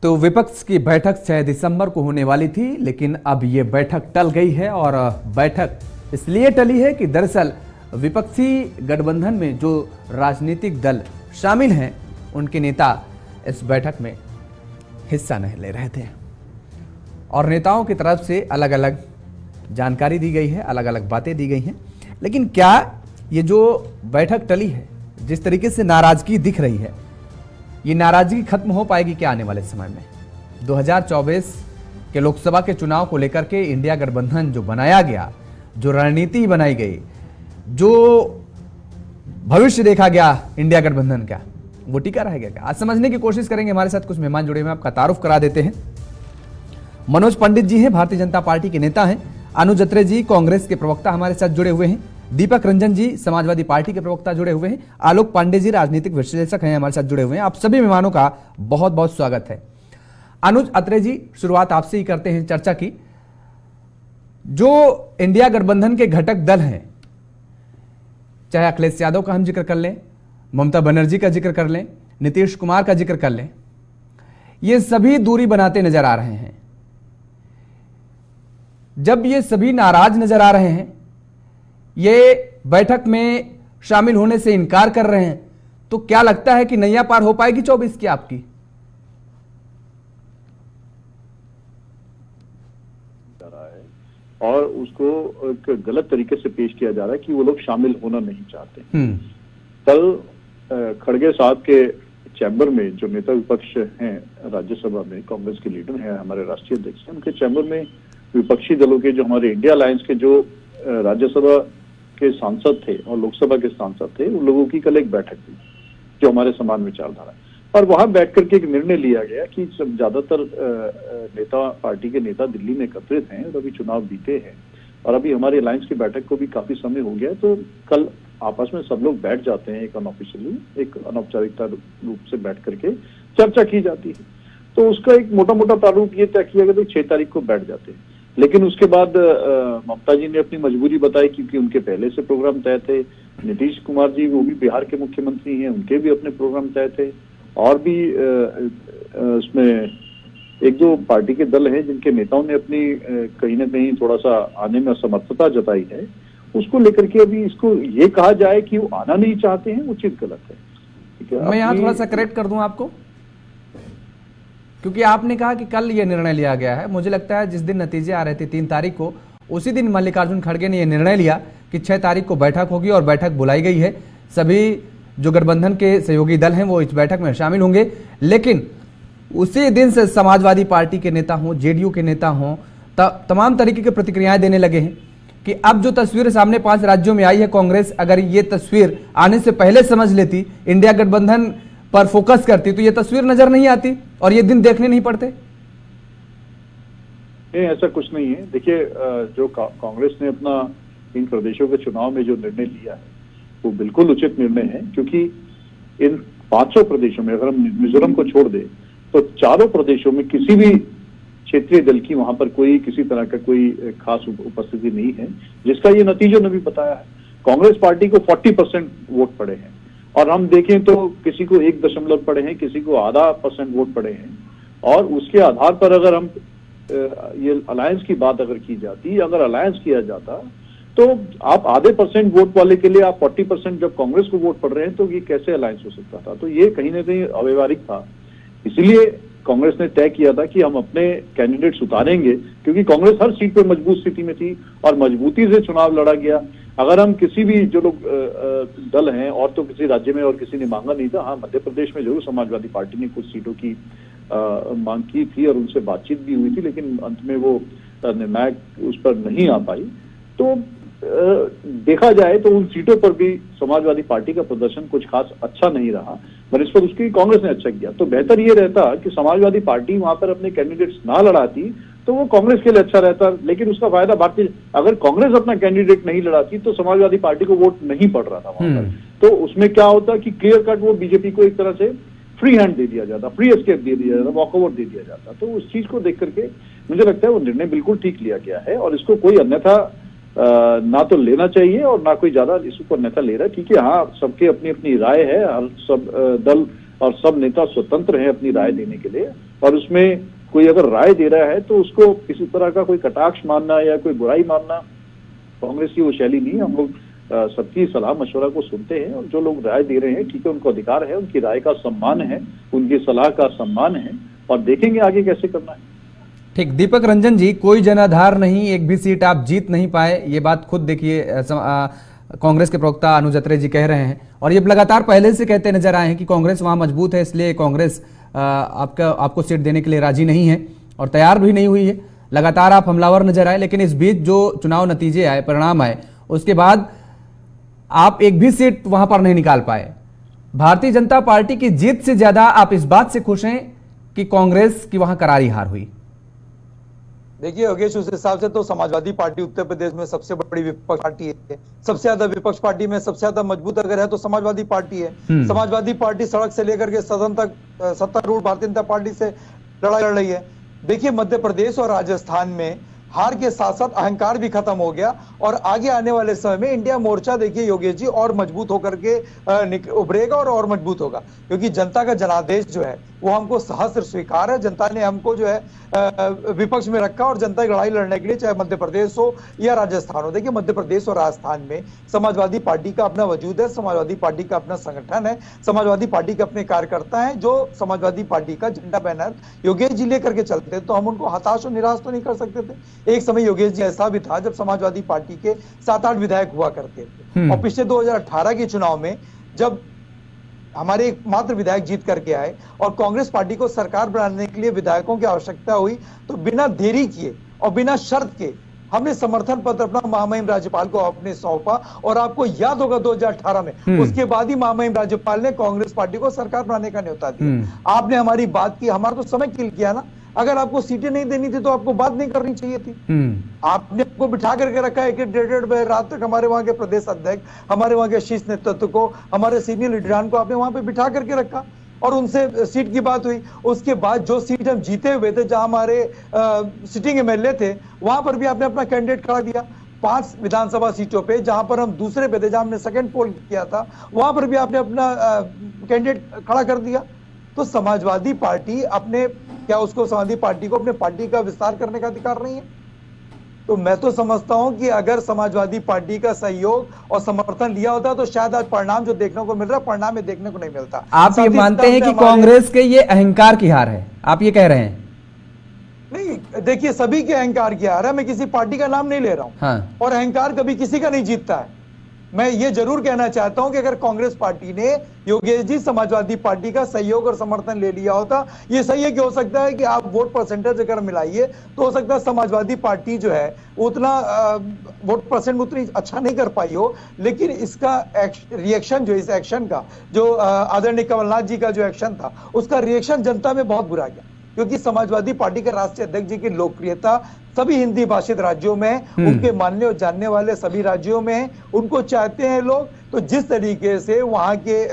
तो विपक्ष की बैठक 6 दिसंबर को होने वाली थी, लेकिन अब ये बैठक टल गई है। और बैठक इसलिए टली है कि दरअसल विपक्षी गठबंधन में जो राजनीतिक दल शामिल हैं, उनके नेता इस बैठक में हिस्सा नहीं ले रहे थे और नेताओं की तरफ से अलग अलग जानकारी दी गई है, अलग अलग बातें दी गई हैं। लेकिन क्या ये जो बैठक टली है, जिस तरीके से नाराजगी दिख रही है, ये नाराजगी खत्म हो पाएगी क्या आने वाले समय में? 2024 के लोकसभा के चुनाव को लेकर के इंडिया गठबंधन जो बनाया गया, जो रणनीति बनाई गई, जो भविष्य देखा गया इंडिया गठबंधन का, वो टिका रहेगा क्या? आज समझने की कोशिश करेंगे। हमारे साथ कुछ मेहमान जुड़े हुए हैं, आपका तारुफ करा देते हैं। मनोज पंडित जी हैं, भारतीय जनता पार्टी के नेता हैं। अनुज अत्रे जी कांग्रेस के प्रवक्ता हमारे साथ जुड़े हुए हैं। दीपक रंजन जी समाजवादी पार्टी के प्रवक्ता जुड़े हुए हैं। आलोक पांडे जी राजनीतिक विश्लेषक हैं, हमारे साथ जुड़े हुए हैं। आप सभी मेहमानों का बहुत बहुत स्वागत है। अनुज अत्रे जी, शुरुआत आपसे ही करते हैं चर्चा की। जो इंडिया गठबंधन के घटक दल हैं, चाहे अखिलेश यादव का हम जिक्र कर लें, ममता बनर्जी का जिक्र कर लें, नीतीश कुमार का जिक्र कर लें, ये सभी दूरी बनाते नजर आ रहे हैं। जब ये सभी नाराज नजर आ रहे हैं, ये बैठक में शामिल होने से इनकार कर रहे हैं, तो क्या लगता है कि नैया पार हो पाएगी 24 की आपकी? और उसको एक गलत तरीके से पेश किया जा रहा है कि वो लोग शामिल होना नहीं चाहते। कल खड़गे साहब के चैम्बर में जो नेता विपक्ष हैं राज्यसभा में, कांग्रेस के लीडर हैं, हमारे राष्ट्रीय अध्यक्ष हैं, उनके चैम्बर में विपक्षी दलों के जो हमारे इंडिया अलायंस के जो राज्यसभा के सांसद थे और लोकसभा के सांसद थे, उन लोगों की कल एक बैठक थी जो हमारे समान विचारधारा है। और वहां बैठ करके एक निर्णय लिया गया कि सब ज्यादातर नेता, पार्टी के नेता दिल्ली में एकत्रित हैं और अभी चुनाव बीते हैं और अभी हमारे अलायंस की बैठक को भी काफी समय हो गया है, तो कल आपस में सब लोग बैठ जाते हैं, एक अनऑफिशियली, एक अनौपचारिकता रूप से बैठ करके चर्चा की जाती है। तो उसका एक मोटा मोटा प्रारूप ये तय किया गया 6 तारीख को बैठ जाते हैं। लेकिन उसके बाद ममता जी ने अपनी मजबूरी बताई, क्योंकि उनके पहले से प्रोग्राम तय थे। नीतीश कुमार जी, वो भी बिहार के मुख्यमंत्री हैं, उनके भी अपने प्रोग्राम तय थे। और भी उसमें 1-2 पार्टी के दल हैं जिनके नेताओं ने अपनी कहीं ना कहीं थोड़ा सा आने में असमर्थता जताई है। उसको लेकर के अभी इसको ये कहा जाए कि वो आना नहीं चाहते हैं, उचित गलत है। ठीक है, मैं यहाँ थोड़ा सा करेक्ट कर दूं आपको, क्योंकि आपने कहा कि कल ये निर्णय लिया गया है। मुझे लगता है जिस दिन नतीजे आ रहे थे 3 तारीख को, उसी दिन मल्लिकार्जुन खड़गे ने यह निर्णय लिया कि 6 तारीख को बैठक होगी और बैठक बुलाई गई है। सभी जो गठबंधन के सहयोगी दल हैं वो इस बैठक में शामिल होंगे। लेकिन उसी दिन से समाजवादी पार्टी के नेता हों, जेडीयू के नेता हों, तमाम तरीके की प्रतिक्रियाएं देने लगे हैं कि अब जो तस्वीर सामने 5 राज्यों में आई है, कांग्रेस अगर ये तस्वीर आने से पहले समझ लेती, इंडिया गठबंधन पर फोकस करती, तो ये तस्वीर नजर नहीं आती और ये दिन देखने नहीं पड़ते। नहीं, ऐसा कुछ नहीं है। देखिए, जो कांग्रेस ने अपना इन प्रदेशों के चुनाव में जो निर्णय लिया है वो बिल्कुल उचित निर्णय है, क्योंकि इन 500 प्रदेशों में अगर हम मिजोरम को छोड़ दें तो 4 प्रदेशों में किसी भी क्षेत्रीय दल की वहां पर कोई किसी तरह का कोई खास उपस्थिति नहीं है, जिसका ये नतीजों ने भी बताया है। कांग्रेस पार्टी को 40% वोट पड़े हैं और हम देखें तो किसी को 1 पड़े हैं, किसी को ½ % वोट पड़े हैं। और उसके आधार पर अगर हम ये अलायंस की बात अगर की जाती, अगर अलायंस किया जाता, तो आप ½ % वोट वाले के लिए आप 40% जब कांग्रेस को वोट पड़ रहे हैं, तो ये कैसे अलायंस हो सकता था? तो ये कहीं ना कहीं अव्यवहारिक था। इसलिए कांग्रेस ने तय किया था कि हम अपने कैंडिडेट्स उतारेंगे, क्योंकि कांग्रेस हर सीट पर मजबूत स्थिति में थी और मजबूती से चुनाव लड़ा गया। अगर हम किसी भी जो लोग दल हैं, और तो किसी राज्य में और किसी ने मांगा नहीं था। हाँ, मध्य प्रदेश में जरूर समाजवादी पार्टी ने कुछ सीटों की मांग की थी और उनसे बातचीत भी हुई थी, लेकिन अंत में वो निर्णायक उस पर नहीं आ पाई। तो देखा जाए तो उन सीटों पर भी समाजवादी पार्टी का प्रदर्शन कुछ खास अच्छा नहीं रहा, बनस्पत उसकी कांग्रेस ने अच्छा किया। तो बेहतर ये रहता कि समाजवादी पार्टी वहां पर अपने कैंडिडेट्स ना लड़ाती, तो वो कांग्रेस के लिए अच्छा रहता। लेकिन उसका फायदा भारतीय, अगर कांग्रेस अपना कैंडिडेट नहीं लड़ाती तो समाजवादी पार्टी को वोट नहीं पड़ रहा था वहां पर। तो उसमें क्या होता कि क्लियर कट वो बीजेपी को एक तरह से फ्री हैंड दे दिया जाता, फ्री एस्केप दे दिया जाता, वॉकओवर दे दिया जाता। तो उस चीज को देख करके मुझे लगता है वो निर्णय बिल्कुल ठीक लिया गया है और इसको कोई अन्यथा ना तो लेना चाहिए और ना कोई ज्यादा इसको अन्यथा ले रहा है। ठीक है, हाँ, सबके अपनी अपनी राय है, सब दल और सब नेता स्वतंत्र हैं अपनी राय देने के लिए और उसमें कोई अगर राय दे रहा है तो उसको किसी तरह का कोई कटाक्ष मानना या कोई बुराई मानना कांग्रेस की वो शैली नहीं है। हम लोग सबकी सलाह मशवरा को सुनते हैं, और जो लोग राय दे रहे हैं ठीक है, उनको अधिकार है, उनकी राय का सम्मान है, उनकी सलाह का सम्मान है, और देखेंगे आगे कैसे करना है। ठीक, दीपक रंजन जी, कोई जनाधार नहीं, एक भी सीट आप जीत नहीं पाए, ये बात खुद देखिए कांग्रेस के प्रवक्ता अनुज अत्रे जी कह रहे हैं, और ये लगातार पहले से कहते नजर आए हैं कि कांग्रेस वहां मजबूत है, इसलिए कांग्रेस आपको सीट देने के लिए राजी नहीं है और तैयार भी नहीं हुई है। लगातार आप हमलावर नजर आए, लेकिन इस बीच जो चुनाव नतीजे आए, परिणाम आए, उसके बाद आप एक भी सीट वहां पर नहीं निकाल पाए। भारतीय जनता पार्टी की जीत से ज्यादा आप इस बात से खुश हैं कि कांग्रेस की वहां करारी हार हुई? देखिए योगेश, उस हिसाब से तो समाजवादी पार्टी उत्तर प्रदेश में सबसे बड़ी विपक्ष पार्टी है। सबसे ज्यादा विपक्ष पार्टी में सबसे ज्यादा मजबूत अगर है तो समाजवादी पार्टी है। समाजवादी पार्टी सड़क से लेकर के सदन तक सत्तारूढ़ भारतीय जनता पार्टी से लड़ाई लड़ रही है। देखिए मध्य प्रदेश और राजस्थान में हार के साथ साथ अहंकार भी खत्म हो गया, और आगे आने वाले समय में इंडिया मोर्चा देखिए योगेश जी और मजबूत होकर के उभरेगा और मजबूत होगा, क्योंकि जनता का जनादेश जो है वो हमको सहस्त्र स्वीकार है। जनता ने हमको जो है विपक्ष में रखा और जनता की लड़ाई लड़ने के लिए, चाहे मध्य प्रदेश हो या राजस्थान हो। देखिए मध्य प्रदेश और राजस्थान में समाजवादी पार्टी का अपना वजूद है, समाजवादी पार्टी का अपना संगठन है, समाजवादी पार्टी के अपने कार्यकर्ता हैं जो समाजवादी पार्टी का झंडा बैनर योगेश जी लेकर के चलते, तो हम उनको हताश और निराश तो नहीं कर सकते थे। एक समय योगेश जी ऐसा भी था जब समाजवादी पार्टी के 7-8 विधायक हुआ करते थे, और पिछले 2018 के चुनाव में जब हमारे एकमात्र विधायक जीत करके आए और कांग्रेस पार्टी को सरकार बनाने के लिए विधायकों की आवश्यकता हुई, तो बिना देरी किए और बिना शर्त के हमने समर्थन पत्र अपना महामहिम राज्यपाल को अपने सौंपा। और आपको याद होगा 2018 में उसके बाद ही महामहिम राज्यपाल ने कांग्रेस पार्टी को सरकार बनाने का न्योता दिया। आपने हमारी बात की, हमारा तो समय किल किया ना। अगर आपको सीटें नहीं देनी थी तो आपको बात नहीं करनी चाहिए थी। आपने आपको बिठा करके रखा है कि 1:30 बजे रात तक हमारे वहां के प्रदेश अध्यक्ष, हमारे वहां के शीर्ष नेतृत्व को, हमारे सीनियर लीडरान को आपने वहां पे बिठा करके रखा और उनसे सीट की बात हुई। उसके बाद जो सीट हम जीते हुए थे, जहां हमारे सिटिंग एमएलए थे, वहां पर भी आपने अपना कैंडिडेट खड़ा दिया। 5 विधानसभा सीटों पे जहां पर हम दूसरे पे थे, जहां हमने सेकंड पोल किया था, वहां पर भी आपने अपना कैंडिडेट खड़ा कर दिया। तो समाजवादी पार्टी अपने क्या उसको समाजवादी पार्टी को अपने पार्टी का विस्तार करने का अधिकार नहीं है? तो मैं तो समझता हूं कि अगर समाजवादी पार्टी का सहयोग और समर्थन लिया होता तो शायद आज परिणाम जो देखने को मिल रहा है, परिणाम में देखने को नहीं मिलता। आप ये मानते हैं कि कांग्रेस के ये अहंकार की हार है, आप ये कह रहे हैं? नहीं, देखिए सभी के अहंकार की हार है, मैं किसी पार्टी का नाम नहीं ले रहा हूं। हाँ। और अहंकार कभी किसी का नहीं जीतता है। मैं ये जरूर कहना चाहता हूं कि अगर कांग्रेस पार्टी ने योगेश जी समाजवादी पार्टी का सहयोग और समर्थन ले लिया होता, ये सही है कि हो सकता है कि आप वोट परसेंटेज अगर मिलाइए तो हो सकता है समाजवादी पार्टी जो है उतना वोट परसेंट उतनी अच्छा नहीं कर पाई हो, लेकिन इसका रिएक्शन जो इस एक्शन का जो आदरणीय कमलनाथ जी का जो एक्शन था, उसका रिएक्शन जनता में बहुत बुरा गया, क्योंकि समाजवादी पार्टी के राष्ट्रीय अध्यक्ष जी की लोकप्रियता सभी हिंदी भाषित राज्यों में, उनके मानने और जानने वाले सभी राज्यों में उनको चाहते हैं लोग। तो जिस तरीके से वहां के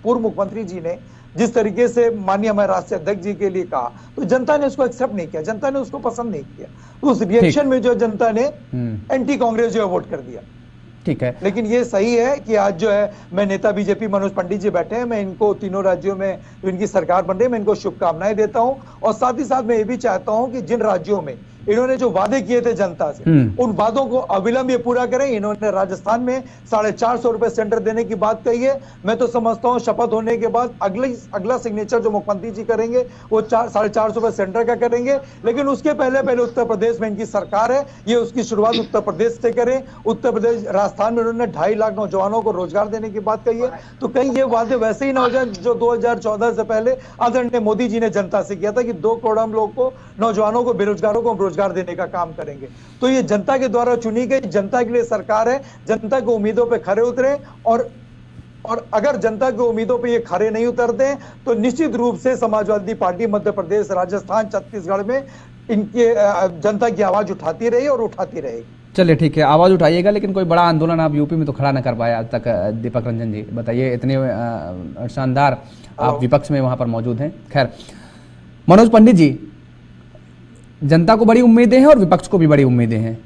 पूर्व मुख्यमंत्री जी ने जिस तरीके से माननीय हमारे राष्ट्रीय अध्यक्ष जी के लिए कहा, तो जनता ने उसको एक्सेप्ट नहीं किया, जनता ने उसको पसंद नहीं किया। तो उस रिएक्शन में जो जनता ने एंटी कांग्रेस जो है वोट कर दिया। ठीक है, लेकिन ये सही है कि आज जो है मैं नेता बीजेपी मनोज पंडित जी बैठे हैं, मैं इनको तीनों राज्यों में इनकी सरकार बन रही है, मैं इनको शुभकामनाएं देता हूं। और साथ ही साथ मैं ये भी चाहता हूं कि जिन राज्यों में इन्होंने जो वादे किए थे जनता से, उन वादों को अविलंब ये पूरा करें। इन्होंने राजस्थान में 450 रुपए सेंटर देने की बात कही है। मैं तो समझता हूं शपथ होने के बाद अगला सिग्नेचर जो मुख्यमंत्री जी करेंगे वो 450 रुपए सेंटर का करेंगे। लेकिन उसके पहले उत्तर प्रदेश में इनकी सरकार है, ये उसकी शुरुआत उत्तर प्रदेश से करें। उत्तर प्रदेश राजस्थान में उन्होंने 2.5 लाख नौजवानों को रोजगार देने की बात कही है। तो कहीं ये वादे वैसे ही ना हो जाए जो 2014 से पहले आदरणीय मोदी जी ने जनता से किया था कि 2 करोड़ हम लोग को, नौजवानों को, बेरोजगारों को रोजगार देने का काम करेंगे। तो ये जनता के द्वारा चुनी गई, जनता के लिए सरकार है। जनता की उम्मीदों पे खरे उतरे, और अगर जनता की उम्मीदों पे ये खरे नहीं उतरते तो निश्चित रूप से समाजवादी पार्टी मध्य प्रदेश, राजस्थान, छत्तीसगढ़ में इनके जनता की आवाज उठाती रही और उठाती रहेगी। चलिए ठीक है, आवाज उठाइएगा, लेकिन कोई बड़ा आंदोलन आप यूपी में तो खड़ा न कर पाए आज तक। दीपक रंजन जी बताइए, इतने शानदार आप विपक्ष में वहां पर मौजूद हैं। खैर, मनोज पंडित जी, जनता को बड़ी उम्मीदें हैं और विपक्ष को भी बड़ी उम्मीदें हैं।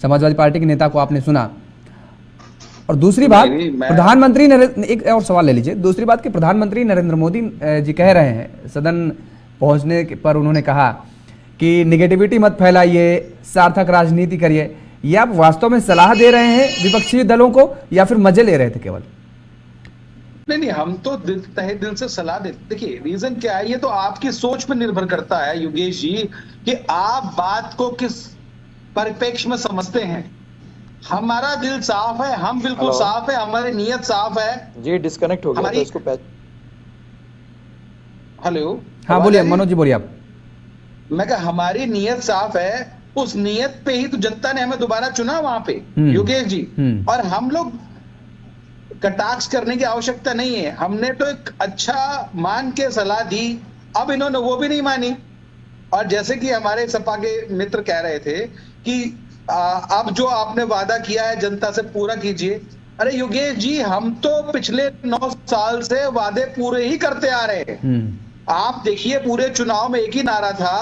समाजवादी पार्टी के नेता को आपने सुना, और दूसरी बात प्रधानमंत्री एक और सवाल ले लीजिए। दूसरी बात कि प्रधानमंत्री नरेंद्र मोदी जी कह रहे हैं सदन पहुंचने पर उन्होंने कहा कि निगेटिविटी मत फैलाइए, सार्थक राजनीति करिए। ये आप वास्तव में सलाह दे रहे हैं विपक्षी दलों को या फिर मजे ले रहे थे केवल? नहीं, हम तो तहे दिल से सलाह देते। देखिए रीजन क्या है, ये तो आपकी सोच पर निर्भर करता है योगेश जी कि आप बात को किस परिप्रेक्ष्य में समझते हैं। हमारा दिल साफ है, हम बिल्कुल साफ है, हमारी नीयत साफ है। जी डिस्कनेक्ट हो गया, तो इसको हेलो, हाँ बोलिए मनोज जी, बोलिए आप। मैं कहा हमारी नीयत साफ है, उस नीयत पे ही तो जनता ने हमें दोबारा चुना वहां पे योगेश जी। और हम लोग कटाक्ष करने की आवश्यकता नहीं है, हमने तो एक अच्छा मान के सलाह दी, अब इन्होंने वो भी नहीं मानी। और जैसे कि हमारे सपा के मित्र कह रहे थे कि अब जो आपने वादा किया है जनता से पूरा कीजिए। अरे योगेश जी, हम तो पिछले 9 साल से वादे पूरे ही करते आ रहे हैं। आप देखिए पूरे चुनाव में एक ही नारा था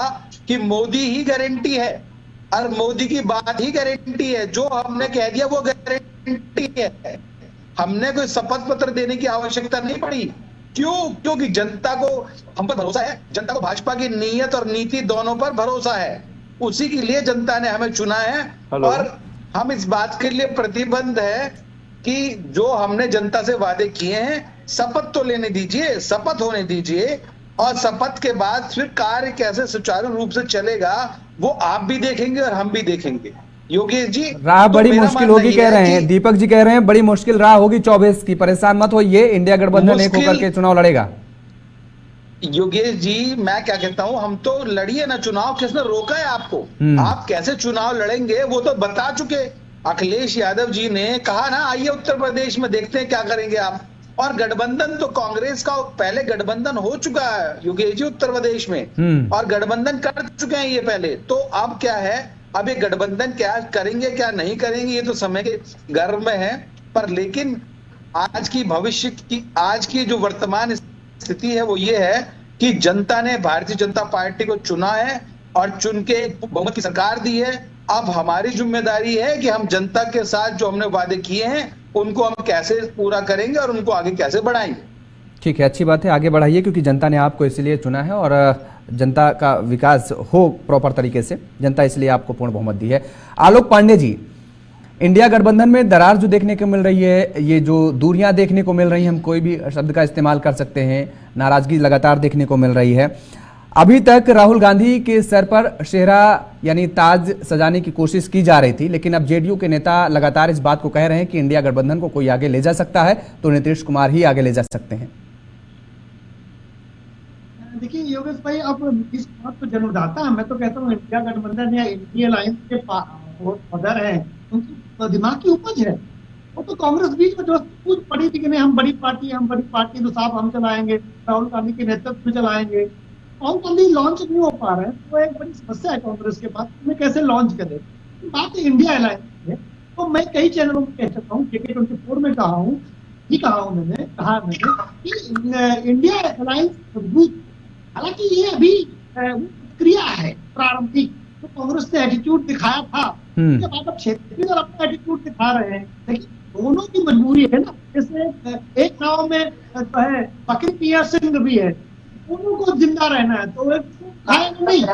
कि मोदी ही गारंटी है और मोदी की बात ही गारंटी है, जो हमने कह दिया वो गारंटी है। हमने कोई शपथ पत्र देने की आवश्यकता नहीं पड़ी। क्यों? क्योंकि जनता को हम पर भरोसा है, जनता को भाजपा की नीयत और नीति दोनों पर भरोसा है, उसी के लिए जनता ने हमें चुना है। और हम इस बात के लिए प्रतिबद्ध है कि जो हमने जनता से वादे किए हैं, शपथ तो लेने दीजिए, शपथ होने दीजिए, और शपथ के बाद फिर कार्य कैसे सुचारू रूप से चलेगा वो आप भी देखेंगे और हम भी देखेंगे। योगेश जी, राह बड़ी मुश्किल होगी कह रहे हैं, दीपक जी कह रहे हैं बड़ी मुश्किल राह होगी 24 की, परेशान मत होइए, इंडिया गठबंधन एक होकर के चुनाव लड़ेगा। योगेश जी मैं क्या कहता हूं, हम तो लड़िए ना चुनाव, किसने रोका है आपको? आप कैसे चुनाव लड़ेंगे वो तो बता चुके। अखिलेश यादव जी ने कहा ना, आइए उत्तर प्रदेश में देखते हैं क्या करेंगे आप। और गठबंधन तो कांग्रेस का पहले गठबंधन हो चुका है योगेश जी उत्तर प्रदेश में, और गठबंधन कर चुके हैं ये पहले। तो अब क्या है, अब ये गठबंधन क्या करेंगे क्या नहीं करेंगे ये तो समय के गर्भ में है। पर लेकिन आज की भविष्य की, आज की जो वर्तमान स्थिति है वो ये है कि जनता ने भारतीय जनता पार्टी को चुना है और चुन के बहुमत की सरकार दी है। अब हमारी जिम्मेदारी है कि हम जनता के साथ जो हमने वादे किए हैं उनको हम कैसे पूरा करेंगे और उनको आगे कैसे बढ़ाएंगे। ठीक है, अच्छी बात है, आगे बढ़ाइए, क्योंकि जनता ने आपको इसलिए चुना है और जनता का विकास हो प्रॉपर तरीके से, जनता इसलिए आपको पूर्ण बहुमत दी है। आलोक पांडे जी, इंडिया गठबंधन में दरार जो देखने को मिल रही है, ये जो दूरियां देखने को मिल रही हैं, हम कोई भी शब्द का इस्तेमाल कर सकते हैं, नाराजगी लगातार देखने को मिल रही है। अभी तक राहुल गांधी के सर पर सेहरा यानी ताज सजाने की कोशिश की जा रही थी, लेकिन अब जेडीयू के नेता लगातार इस बात को कह रहे हैं कि इंडिया गठबंधन को कोई आगे ले जा सकता है तो नीतीश कुमार ही आगे ले जा सकते हैं। देखिए योगेश भाई, अब इस बात को जन्मदाता है, मैं तो कहता हूँ इंडिया गठबंधन या इंडिया अलायंस के मदर है, उनकी दिमाग की उपज है। वो तो कांग्रेस बीच में जो पूछ पड़ी थी कि नहीं हम बड़ी पार्टी तो साहब हम चलाएंगे, राहुल गांधी के नेतृत्व में चलाएंगे। राहुल गांधी लॉन्च नहीं हो पा रहे हैं, तो एक बड़ी समस्या है कांग्रेस के पास, उन्हें कैसे लॉन्च करे। बात इंडिया अलायंस है, तो मैं कई चैनलों में कह सकता हूँ, JK24 में कहा हूँ कि इंडिया अलायंस मजबूत, हालांकि ये अभी क्रिया है प्रारंभिक, तो कांग्रेस ने एटीट्यूड दिखाया था, उसके बाद अब क्षेत्रीय दल अपना एटीट्यूड दिखा रहे हैं। लेकिन दोनों की मजबूरी है ना, जैसे एक नाव में है फकीर पिया सिंह भी है, दोनों को जिंदा रहना है, तो खाएंगे नहीं,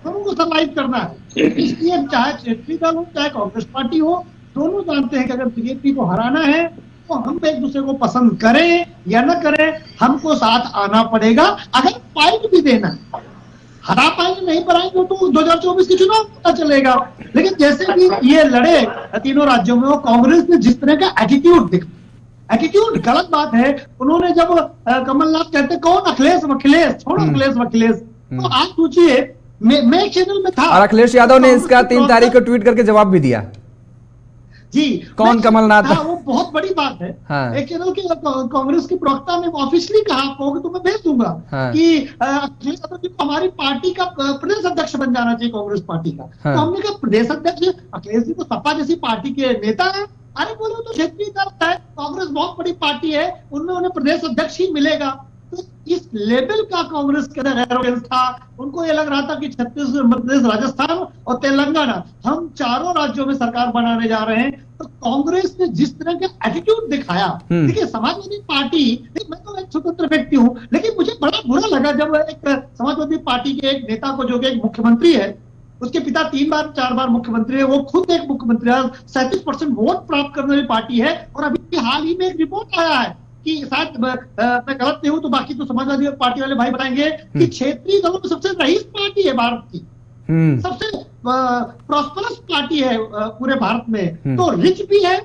दोनों को सर्वाइव करना है। इसलिए चाहे क्षेत्रीय दल हो चाहे कांग्रेस पार्टी हो, दोनों जानते हैं कि अगर बीजेपी को हराना है तो हम एक दूसरे को पसंद करें या न करें, हमको साथ आना पड़ेगा। अगर फाइट भी देना है, हरा पाएंगे नहीं पाएंगे तो 2024 के चुनाव पता चलेगा। लेकिन जैसे भी ये लड़े तीनों राज्यों में, वो कांग्रेस ने जिस तरह का एटीट्यूड दिखा, एटीट्यूड गलत बात है। उन्होंने जब कमलनाथ कहते कौन अखिलेश वखिलेश, छोड़ो अखिलेश वखिलेश, तो आज सोचिए मैं चैनल में था और अखिलेश यादव ने इसका 3 तारीख को ट्वीट करके जवाब भी दिया जी, कौन कमलनाथ, वो बहुत बड़ी बात है। हाँ। एक चैनल के कांग्रेस के प्रवक्ता ने ऑफिशियली कहा आपको तो मैं भेज दूंगा, हाँ। कि अखिलेश यादव जी को हमारी पार्टी का प्रदेश अध्यक्ष बन जाना चाहिए कांग्रेस पार्टी का, हाँ। तो हमने कहा प्रदेश अध्यक्ष अखिलेश जी तो सपा जैसी पार्टी के नेता है, अरे बोलो तो क्षेत्रीय दल है, कांग्रेस बहुत बड़ी पार्टी है, उनमें उन्हें प्रदेश अध्यक्ष ही मिलेगा। तो इस लेवल का कांग्रेस के अंदर एरोगेंस था। उनको ये लग रहा था कि छत्तीसगढ़, मध्य प्रदेश, राजस्थान और तेलंगाना, हम चारों राज्यों में सरकार बनाने जा रहे हैं। तो कांग्रेस ने जिस तरह का एटीट्यूड दिखाया, देखिए समाजवादी पार्टी, मैं तो एक स्वतंत्र व्यक्ति हूं, लेकिन मुझे बड़ा बुरा लगा जब एक समाजवादी पार्टी के एक नेता को, जो कि एक मुख्यमंत्री है, उसके पिता 3 बार 4 बार मुख्यमंत्री है, वो खुद एक मुख्यमंत्री है, 37% वोट प्राप्त करने वाली पार्टी है। और अभी हाल ही में एक रिपोर्ट आया है कि शायद मैं गलत नहीं हूं तो बाकी तो समाजवादी पार्टी वाले भाई बताएंगे कि क्षेत्रीय दलों में सबसे रईस पार्टी है भारत की, सबसे प्रॉस्परस पार्टी है पूरे भारत में। तो रिच भी है,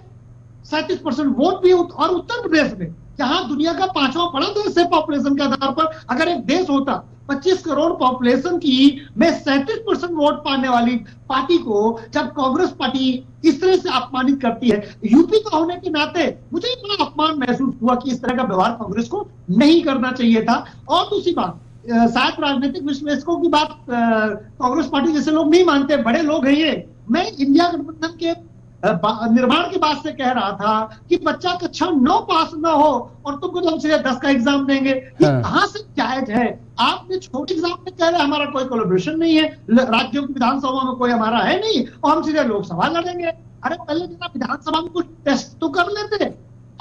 37% वोट भी, और उत्तर प्रदेश में, जहां दुनिया का 5वां बड़ा देश है पॉपुलेशन के आधार पर, अगर एक देश होता 25 करोड़ पॉपुलेशन की में 37% वोट पाने वाली पार्टी को जब कांग्रेस पार्टी इस तरह से अपमानित करती है, यूपी का होने के नाते मुझे बड़ा अपमान महसूस हुआ कि इस तरह का व्यवहार कांग्रेस को नहीं करना चाहिए था। और दूसरी बात, शायद राजनीतिक विश्लेषकों की बात कांग्रेस पार्टी जैसे लोग नहीं मानते, बड़े लोग हैं ये। मैं इंडिया गठबंधन के निर्माण के बाद से कह रहा था कि बच्चा कक्षा 9 पास ना हो और तुमको तो हम सीधे 10 का एग्जाम देंगे, ये कहां से जायज है? आपने छोटे एग्जाम में कह रहे हमारा कोई कोलैबोरेशन नहीं है, राज्यों की विधानसभा में कोई हमारा है नहीं और हम सीधे लोकसभा लड़ेंगे। अरे पहले जरा विधानसभा में कुछ टेस्ट तो कर लेते।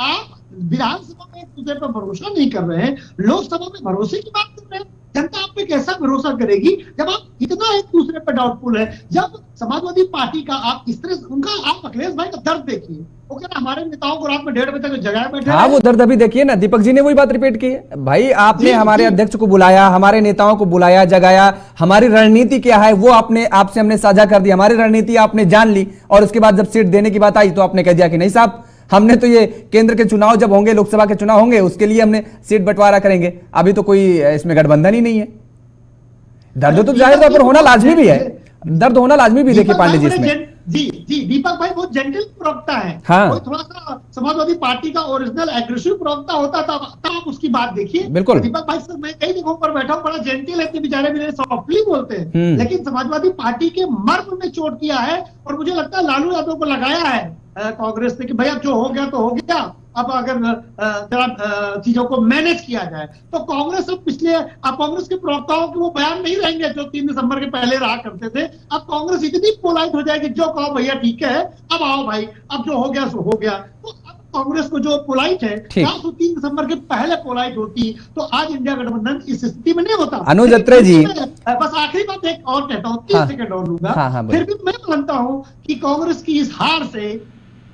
आप विधानसभा में एक दूसरे पर भरोसा नहीं कर रहे हैं, लोकसभा में भरोसे की बात कर रहे हैं। जनता आप पे कैसा भरोसा करेगी जब आप इतना एक दूसरे पर डाउटफुल है? जब समाजवादी पार्टी का आप इस तरह उनका, आप अखिलेश भाई का दर्द देखिए, वो कह रहा हमारे नेताओं को रात में 1:30 बजे तक जगाए बैठे। हाँ, वो दर्द अभी देखिए ना, दीपक जी ने वही बात रिपीट की है। भाई आपने हमारे अध्यक्ष को बुलाया, हमारे नेताओं को बुलाया, जगाया, हमारी रणनीति क्या है वो आपसे हमने साझा कर दी, हमारी रणनीति आपने जान ली, और उसके बाद जब सीट देने की बात आई तो आपने कह दिया कि नहीं साहब, हमने तो ये केंद्र के चुनाव जब होंगे, लोकसभा के चुनाव होंगे, उसके लिए हमने सीट बंटवारा करेंगे, अभी तो कोई इसमें गठबंधन ही नहीं है। दर्द तो जाहिर तौर पर होना लाजमी भी है, दर्द होना लाजमी भी। देखिए पांडे जी इसमें जी दीपक भाई बहुत जेंटल प्रवक्ता है। हाँ, कोई थोड़ा सा समाजवादी पार्टी का ओरिजिनल एग्रेसिव प्रवक्ता होता था तब आप उसकी बात देखिए। बिल्कुल दीपक भाई से मैं कई जगहों पर बैठा हूं, बड़ा जेंटल है, बेचारे मेरे सॉफ्टली बोलते हैं, लेकिन समाजवादी पार्टी के मर्म में चोट किया है। और मुझे लगता है लालू यादव को लगाया है कांग्रेस ने कि भैया जो हो गया तो हो गया, अब अगर जरा चीजों को मैनेज किया जाए तो कांग्रेस अब कांग्रेस के प्रवक्ताओं के वो बयान नहीं रहेंगे जो 3 दिसंबर के पहले रहा करते थे। अब कांग्रेस इतनी पोलाइट हो जाएगी, जो कहो भैया ठीक है, अब आओ भाई, अब जो हो गया सो हो गया। तो अब कांग्रेस को जो पोलाइट है, 3 दिसंबर के पहले पोलाइट होती तो आज इंडिया गठबंधन इस स्थिति में नहीं होता। अनुज अत्रे जी, बस आखिरी बात एक और कहता हूँ, 30 सेकंड और लूंगा। फिर भी मैं मानता हूँ कि कांग्रेस की इस हार से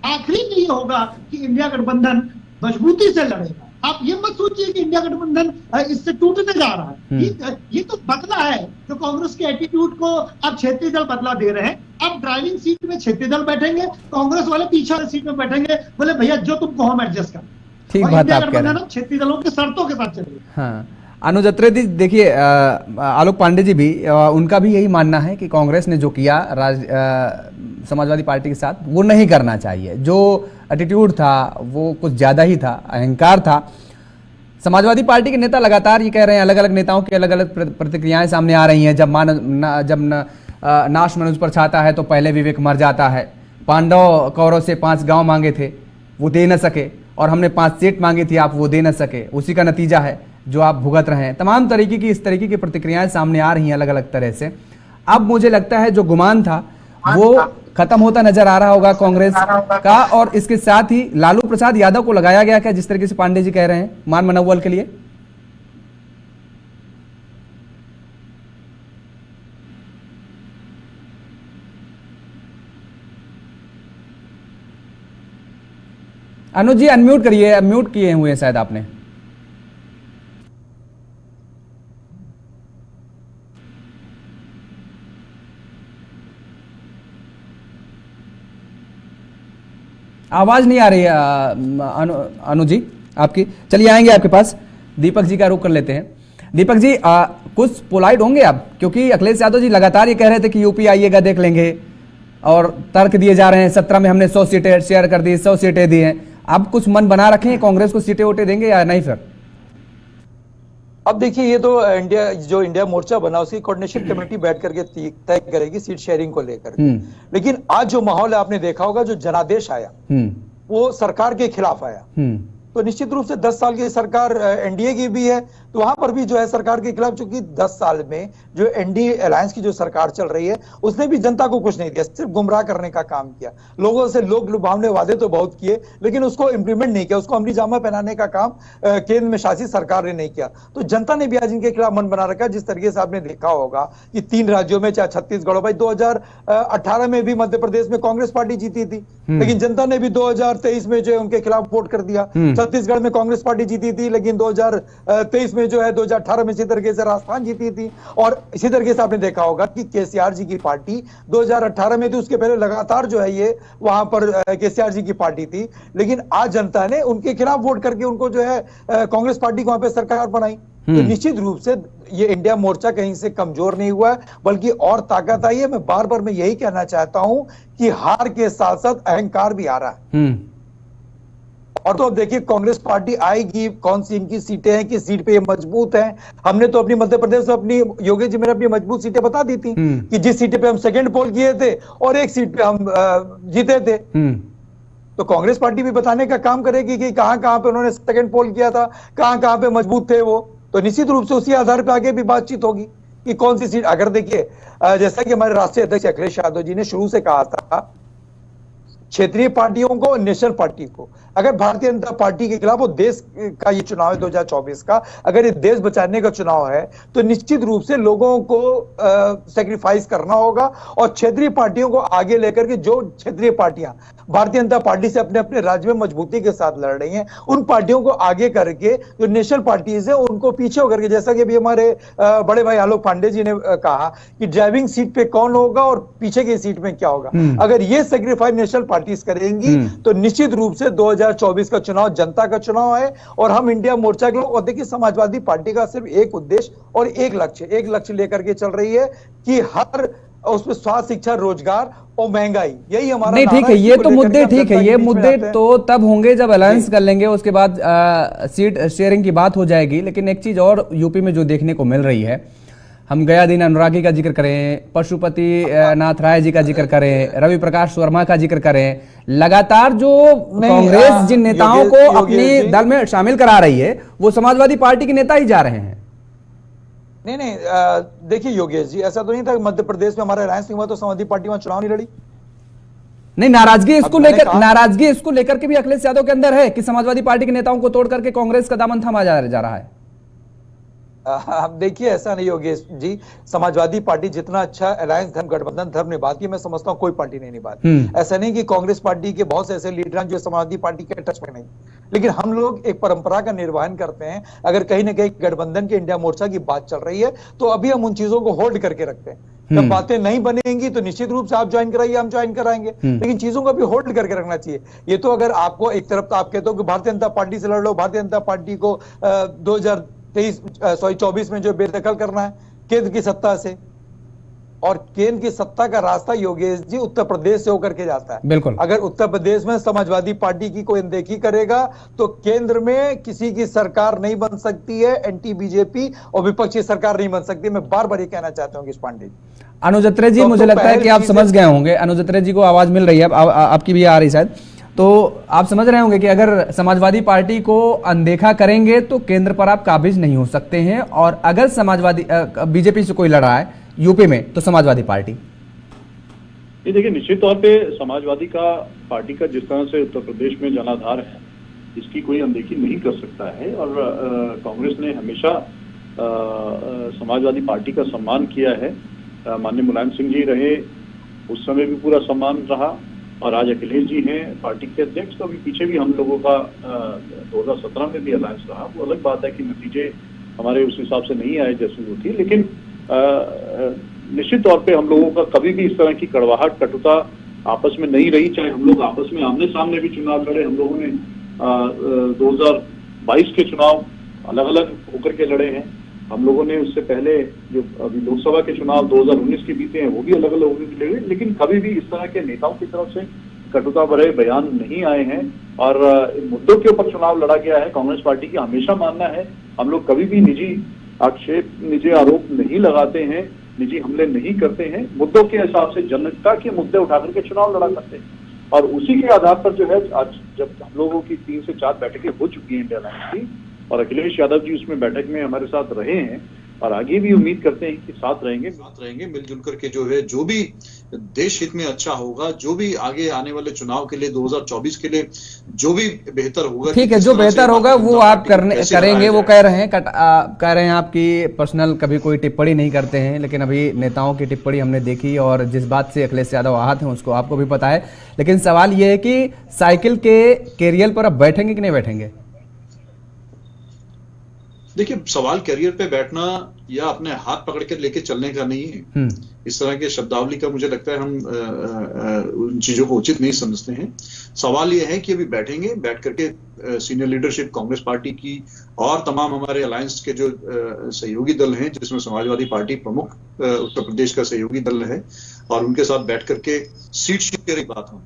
आखिरी में ये होगा कि इंडिया गठबंधन मजबूती से लड़ेगा। आप ये मत सोचिए कि इंडिया गठबंधन इससे टूटने जा रहा है। ये तो बदला है जो कांग्रेस के एटीट्यूड को अब क्षेत्रीय दल बदला दे रहे हैं। अब ड्राइविंग सीट में क्षेत्रीय दल बैठेंगे, कांग्रेस वाले पीछे वाली सीट में बैठेंगे, बोले भैया जो तुम कहो हम एडजस्ट कर। ठीक बात आप कह रहे हैं, क्षेत्रीय दलों के शर्तों के साथ चलेगा। हाँ, अनुज अत्रे जी देखिए, आलोक पांडे जी भी, उनका भी यही मानना है कि कांग्रेस ने जो किया समाजवादी पार्टी के साथ वो नहीं करना चाहिए। जो एटीट्यूड था वो कुछ ज्यादा ही था, अहंकार था। समाजवादी पार्टी के नेता लगातार ये कह रहे हैं, अलग अलग नेताओं की अलग अलग प्रतिक्रियाएं सामने आ रही हैं। जब नाश मनुज पर छाता है तो पहले विवेक मर जाता है। पांडव कौरव से 5 गांव मांगे थे, वो दे न सके, और हमने 5 सीट मांगी थी, आप वो दे न सके, उसी का नतीजा है जो आप भुगत रहे हैं। तमाम तरीके की इस तरीके की प्रतिक्रियाएं सामने आ रही हैं अलग अलग तरह से। अब मुझे लगता है जो गुमान था वो खत्म होता नजर आ रहा होगा कांग्रेस का, और इसके साथ ही लालू प्रसाद यादव को लगाया गया क्या, जिस तरीके से पांडे जी कह रहे हैं, मान मनोबल के लिए? अनुज जी अनम्यूट करिए, म्यूट किए हुए हैं शायद आपने। आवाज नहीं आ रही है अनु जी आपकी। चलिए आएंगे आपके पास, दीपक जी का रुख कर लेते हैं। दीपक जी कुछ पोलाइट होंगे आप, क्योंकि अखिलेश यादव जी लगातार ये कह रहे थे कि यूपी आइएगा देख लेंगे, और तर्क दिए जा रहे हैं 17 में हमने 100 सीटें शेयर कर दी, 100 सीटें दी हैं। अब कुछ मन बना रखे हैं कांग्रेस को सीटें वोटें देंगे या नहीं सर? अब देखिए, ये तो इंडिया मोर्चा बना, उसकी कोऑर्डिनेशन कमेटी बैठ करके तय करेगी सीट शेयरिंग को लेकर। लेकिन आज जो माहौल है आपने देखा होगा, जो जनादेश आया वो सरकार के खिलाफ आया। तो निश्चित रूप से 10 साल की सरकार एनडीए की भी है, तो वहां पर भी जो है सरकार के खिलाफ, चूंकि 10 साल में जो एनडीए अलायंस की जो सरकार चल रही है उसने भी जनता को कुछ नहीं दिया, सिर्फ गुमराह करने का काम किया। लोगों से लोग लुभावने वादे तो बहुत किए लेकिन उसको इंप्लीमेंट नहीं किया, उसको अमली जामा पहनाने का काम केंद्र में शासित सरकार ने नहीं किया। तो जनता ने भी आज इनके खिलाफ मन बना रखा है। जिस तरीके से आपने देखा होगा कि 3 राज्यों में, चाहे छत्तीसगढ़, भाई 2018 में भी मध्य प्रदेश में कांग्रेस पार्टी जीती थी, लेकिन जनता ने भी 2023 में जो है उनके खिलाफ वोट कर दिया। छत्तीसगढ़ में कांग्रेस पार्टी जीती थी, लेकिन 2023 में जो है 2018 में इसी तरीके से राजस्थान जीती थी। और इसी तरीके से आपने देखा होगा कि केसीआर जी की पार्टी 2018 में थी, उसके पहले लगातार जो है ये वहां पर केसीआर जी की पार्टी थी, लेकिन आज जनता ने उनके खिलाफ वोट करके उनको जो है कांग्रेस पार्टी को वहां पे सरकार बनाई। तो निश्चित रूप से ये इंडिया मोर्चा कहीं से कमजोर नहीं हुआ है, बल्कि और ताकत आई है। मैं बार बार मैं यही कहना चाहता हूं कि हार के साथ साथ अहंकार भी आ रहा है। और तो अब देखिए कांग्रेस पार्टी आएगी, कौन सी इनकी सीटें हैं, किस सीट पे ये मजबूत हैं। हमने तो अपनी मध्य प्रदेश में अपनी, योगेश जी मैंने अपनी मजबूत सीटें बता दी थी कि जिस सीट पे हम सेकंड पोल किए थे और एक सीट पे हम जीते थे। तो कांग्रेस पार्टी भी बताने का काम करेगी कि कहां कहां पे उन्होंने सेकंड पोल किया था, कहां कहां पे मजबूत थे वो। तो निश्चित रूप से उसी आधार पर आगे भी बातचीत होगी कि कौन सी सीट। अगर देखिए जैसा कि हमारे राष्ट्रीय अध्यक्ष अखिलेश यादव जी ने शुरू से कहा था, क्षेत्रीय पार्टियों को, नेशनल पार्टी को, अगर भारतीय जनता पार्टी के खिलाफ वो देश का ये चुनाव है 2024 का, अगर ये देश बचाने का चुनाव है तो निश्चित रूप से लोगों को सैक्रिफाइस करना होगा। और क्षेत्रीय पार्टियों को आगे लेकर के, जो क्षेत्रीय पार्टियां भारतीय जनता पार्टी से अपने अपने राज्य में मजबूती के साथ लड़ रही हैं, उन पार्टियों को आगे करके जो नेशनल पार्टीज है उनको पीछे होकर के, जैसा कि अभी हमारे बड़े भाई आलोक पांडे जी ने कहा कि ड्राइविंग सीट पे कौन होगा और पीछे की सीट में क्या होगा, अगर ये सैक्रिफाइस नेशनल पार्टीज करेंगी तो निश्चित रूप से 2024 का चुनाव जनता का चुनाव है। और हम इंडिया मोर्चा के लोग, और देखिए समाजवादी पार्टी का सिर्फ एक उद्देश्य और एक लक्ष्य लेकर के चल रही है कि हर उसमें स्वास्थ्य, शिक्षा, रोजगार और महंगाई, यही हमारा नहीं। ठीक है, ये तो मुद्दे ठीक है, ये मुद्दे तो तब होंगे जब अलायंस कर लेंगे, उसके बाद सीट शेयरिंग की बात हो जाएगी। लेकिन एक चीज और यूपी में जो देखने को मिल रही है, हम गया दिन अनुरागी का जिक्र करें, पशुपति नाथ राय जी का जिक्र करें, रवि प्रकाश वर्मा का जिक्र करें, लगातार जो कांग्रेस जिन नेताओं को अपने दल में शामिल करा रही है वो समाजवादी पार्टी के नेता ही जा रहे हैं। नहीं, देखिए योगेश जी, ऐसा तो नहीं था मध्य प्रदेश में हमारा अलायंस नहीं हुआ तो समाजवादी पार्टी वहां चुनाव नहीं लड़ी। नहीं, नाराजगी इसको लेकर के भी अखिलेश यादव के अंदर है कि समाजवादी पार्टी के नेताओं को तोड़ करके कांग्रेस का दामन थामा जा रहा है। अब देखिए ऐसा नहीं योगेश जी, समाजवादी पार्टी जितना अच्छा अलायंस धर्म गठबंधन धर्म निभाती है, मैं समझता हूं कोई पार्टी नहीं निभाती। ऐसा नहीं कि कांग्रेस पार्टी के बहुत से ऐसे लीडर हैं जो समाजवादी पार्टी के टच में नहीं, लेकिन हम लोग एक परंपरा का निर्वहन करते हैं। अगर कहीं ना कहीं गठबंधन के इंडिया मोर्चा की बात चल रही है तो अभी हम उन चीजों को होल्ड करके रखते हैं। जब बातें नहीं बनेंगी तो निश्चित रूप से आप ज्वाइन कराइए, हम ज्वाइन कराएंगे, लेकिन चीजों को भी होल्ड करके रखना चाहिए। ये तो अगर आपको एक तरफ तो आप कहते हो कि भारतीय जनता पार्टी से लड़ लो, भारतीय जनता पार्टी को 2024 में जो बेदखल करना है केंद्र की सत्ता से, और केंद्र की सत्ता का रास्ता योगेश जी उत्तर प्रदेश से होकर के जाता है। बिल्कुल, अगर उत्तर प्रदेश में समाजवादी पार्टी की कोई अनदेखी करेगा तो केंद्र में किसी की सरकार नहीं बन सकती है, एंटी बीजेपी और विपक्षी सरकार नहीं बन सकती। मैं बार बार ये कहना चाहता हूँ पांडे जी। अनुज अत्रे जी, मुझे लगता है कि आप समझ गए होंगे, अनुज अत्रे जी को आवाज मिल रही है, आपकी भी आ रही शायद, तो आप समझ रहे होंगे कि अगर समाजवादी पार्टी को अनदेखा करेंगे तो केंद्र पर आप काबिज नहीं हो सकते हैं, और अगर समाजवादी बीजेपी से कोई लड़ा है यूपी में तो समाजवादी पार्टी। ये देखिए, निश्चित तौर पे समाजवादी पार्टी का जिस तरह से उत्तर प्रदेश में जनाधार है, इसकी कोई अनदेखी नहीं कर सकता है। और कांग्रेस ने हमेशा समाजवादी पार्टी का सम्मान किया है। माननीय मुलायम सिंह जी रहे उस समय भी पूरा सम्मान रहा, और आज अखिलेश जी हैं पार्टी के अध्यक्ष, तो अभी पीछे भी हम लोगों का 2017 में भी अलायंस रहा। वो अलग बात है कि नतीजे हमारे उस हिसाब से नहीं आए जैसे वो थी, लेकिन निश्चित तौर पे हम लोगों का कभी भी इस तरह की कड़वाहट, कटुता आपस में नहीं रही। चाहे हम लोग आपस में आमने सामने भी चुनाव लड़े, हम लोगों ने 2022 के चुनाव अलग अलग होकर के लड़े हैं, हम लोगों ने उससे पहले जो अभी लोकसभा के चुनाव 2019 के बीते हैं वो भी अलग अलग होकर के लड़े, लेकिन कभी भी इस तरह के नेताओं की तरफ से कटुता भरे बयान नहीं आए हैं। और मुद्दों के ऊपर चुनाव लड़ा गया है। कांग्रेस पार्टी की हमेशा मानना है, हम लोग कभी भी निजी आक्षेप, निजी आरोप नहीं लगाते हैं, निजी हमले नहीं करते हैं, मुद्दों के हिसाब से जनता के मुद्दे उठा करके चुनाव लड़ा करते हैं। और उसी के आधार पर जो है आज जब हम लोगों की 3 से 4 बैठकें हो चुकी हैं इंडिया अलायंस की, और अखिलेश यादव जी उसमें बैठक में हमारे साथ रहे हैं और आगे भी उम्मीद करते हैं कि साथ रहेंगे मिलजुल करके जो है, जो भी देश हित में अच्छा होगा, जो भी आगे आने वाले चुनाव के लिए 2024 के लिए जो भी बेहतर होगा, ठीक है, जो बेहतर होगा वो आप करेंगे। वो कह रहे हैं आपकी पर्सनल कभी कोई टिप्पणी नहीं करते हैं, लेकिन अभी नेताओं की टिप्पणी हमने देखी और जिस बात से अखिलेश यादव आहत हैं उसको आपको भी पता है। लेकिन सवाल ये है कि साइकिल के कैरियर पर अब बैठेंगे कि नहीं बैठेंगे? देखिए, सवाल कैरियर पे बैठना या अपने हाथ पकड़ के लेके चलने का नहीं है। इस तरह के शब्दावली का मुझे लगता है हम उन चीजों को उचित नहीं समझते हैं। सवाल यह है कि अभी बैठेंगे, बैठ करके सीनियर लीडरशिप कांग्रेस पार्टी की और तमाम हमारे अलायंस के जो सहयोगी दल हैं, जिसमें समाजवादी पार्टी प्रमुख उत्तर प्रदेश का सहयोगी दल है, और उनके साथ बैठ करके सीट शेयरिंग बात हो।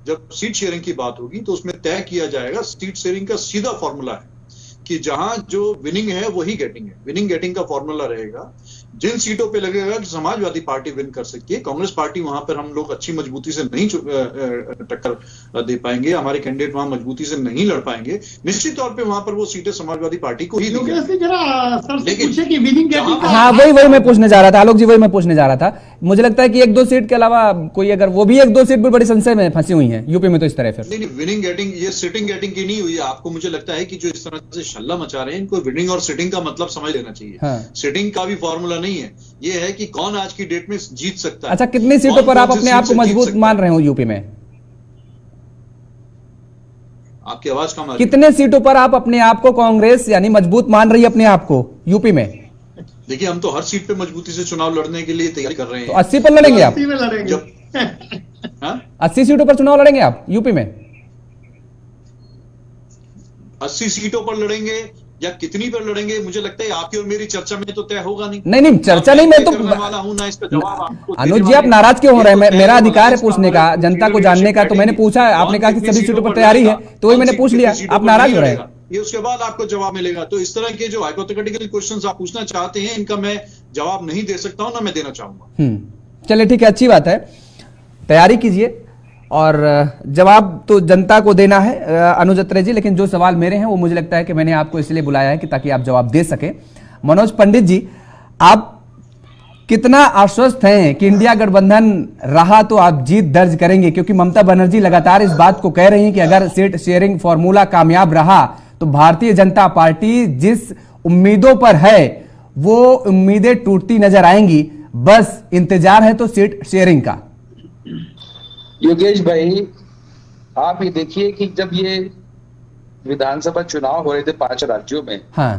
जब सीट शेयरिंग की बात होगी तो उसमें तय किया जाएगा। सीट शेयरिंग का सीधा फॉर्मूला है कि जहां जो विनिंग है वही गेटिंग है। विनिंग गेटिंग का फॉर्मूला रहेगा। जिन सीटों पे लगेगा कि समाजवादी पार्टी विन कर सकती है, कांग्रेस पार्टी वहां पर हम लोग अच्छी मजबूती से नहीं टक्कर दे पाएंगे, हमारे कैंडिडेट वहां मजबूती से नहीं लड़ पाएंगे, निश्चित तौर पे वहां पर वो सीटें समाजवादी पार्टी को ही दी लेकिन हाँ, वही मैं पूछने जा रहा था आलोक जी, वही मैं पूछने जा रहा था। मुझे लगता है कि 1-2 सीट के अलावा कोई, अगर वो भी 1-2 सीट भी बड़ी संशय में फंसी हुई है यूपी में, तो इस तरह फिर नहीं, विनिंग गेटिंग ये सिटिंग गेटिंग की नहीं हुई है। आपको मुझे लगता है कि जो इस तरह से हल्ला मचा रहे हैं, इनको विनिंग और सिटिंग का मतलब समझ लेना चाहिए। हाँ। सिटिंग का भी फॉर्मूला नहीं है, ये है कि कौन आज की डेट में जीत सकता है। अच्छा, कितनी सीटों पर आप अपने आप को मजबूत मान रहे हो यूपी में? आपकी आवाज कम आ रही है। कितने सीटों पर आप अपने आप को कांग्रेस यानी मजबूत मान रही है अपने आप को यूपी में? देखिए, हम तो हर सीट पे मजबूती से चुनाव लड़ने के लिए तैयारी कर रहे हैं। तो 80 पर लड़ेंगे आप? 80 सीटों पर चुनाव लड़ेंगे आप यूपी में? 80 सीटों पर लड़ेंगे या कितनी पर लड़ेंगे, मुझे लगता है आपकी और मेरी चर्चा में तो तय होगा नहीं। नहीं, चर्चा नहीं, मैं तो करने वाला हूं ना, इसका जवाब आपको। अनुज जी, आप नाराज क्यों हो रहे हैं? मेरा अधिकार है पूछने का, जनता को जानने का। तो मैंने पूछा, आपने कहा कि सभी सीटों पर तैयारी है, तो वही मैंने पूछ लिया। आप नाराज हो रहे हैं, ये उसके बाद आपको जवाब मिलेगा। तो इस तरह के जो हाइपोथेटिकल क्वेश्चंस आप पूछना चाहते हैं, इनका मैं जवाब नहीं दे सकता हूं, ना मैं देना चाहूंगा। चलिए ठीक है, अच्छी बात है, तैयारी कीजिए और जवाब तो जनता को देना है अनुज अत्रे जी। लेकिन जो सवाल मेरे हैं वो मुझे लगता है कि मैंने आपको इसलिए बुलाया है कि ताकि आप जवाब दे सके। मनोज पंडित जी, आप कितना आश्वस्त हैं कि इंडिया गठबंधन रहा तो आप जीत दर्ज करेंगे? क्योंकि ममता बनर्जी लगातार इस बात को कह रही हैं कि अगर सीट शेयरिंग फॉर्मूला कामयाब रहा तो भारतीय जनता पार्टी जिस उम्मीदों पर है वो उम्मीदें टूटती नजर आएंगी, बस इंतजार है तो सीट शेयरिंग का। योगेश भाई, आप ये देखिए कि जब ये विधानसभा चुनाव हो रहे थे 5 राज्यों में, हाँ,